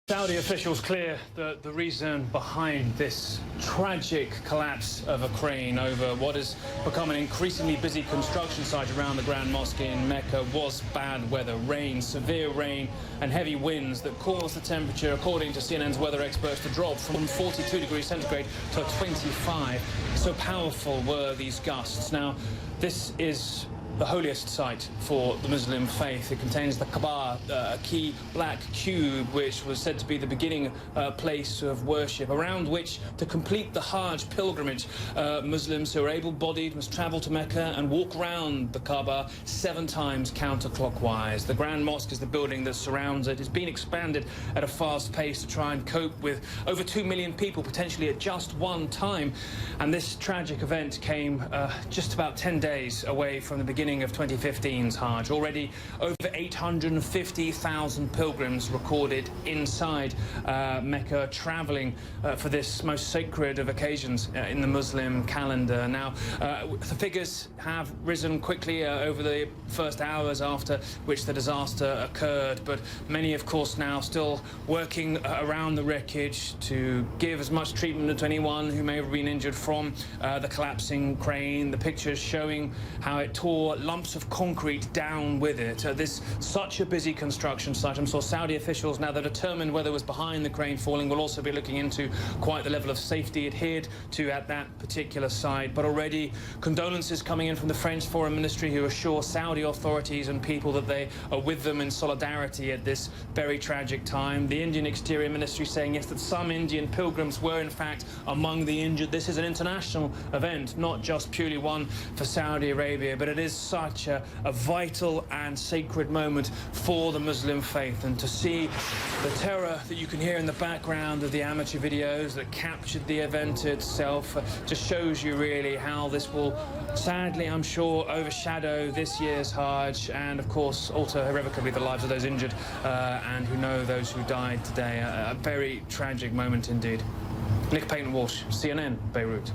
Saudi officials clear the reason behind this tragic collapse of a crane over what has become an increasingly busy construction site around the Grand Mosque in Mecca was bad weather, rain, severe rain and heavy winds that caused the temperature, according to CNN's weather experts, to drop from 42 degrees centigrade to 25. So powerful were these gusts. Now, this is the holiest site for the Muslim faith. It contains the Kaabe, a key black cube which was said to be the beginning place of worship, around which, to complete the Hajj pilgrimage, Muslims who are able-bodied must travel to Mecca and walk around the Kaabe 7 times counterclockwise. The Grand Mosque is the building that surrounds it. It's been expanded at a fast pace to try and cope with over 2 million people, potentially at just one time. And this tragic event came just about 10 days away from the beginning of 2015's Hajj. Already over 850,000 pilgrims recorded inside Mecca, travelling for this most sacred of occasions in the Muslim calendar. Now, the figures have risen quickly over the first hours after which the disaster occurred, but many, of course, now still working around the wreckage to give as much treatment to anyone who may have been injured from the collapsing crane. The pictures showing how it tore lumps of concrete down with it. This such a busy construction site. I'm sure Saudi officials, now they're determined whether it was behind the crane falling, will also be looking into quite the level of safety adhered to at that particular site. But already condolences coming in from the French Foreign Ministry, who assure Saudi authorities and people that they are with them in solidarity at this very tragic time. The Indian Exterior Ministry saying yes, that some Indian pilgrims were in fact among the injured. This is an international event, not just purely one for Saudi Arabia, but it is such a vital and sacred moment for the Muslim faith. And to see the terror that you can hear in the background of the amateur videos that captured the event itself just shows you really how this will sadly, I'm sure, overshadow this year's Hajj and, of course, alter irrevocably the lives of those injured and who know those who died today. A very tragic moment indeed. Nick Payton-Walsh, CNN, Beirut.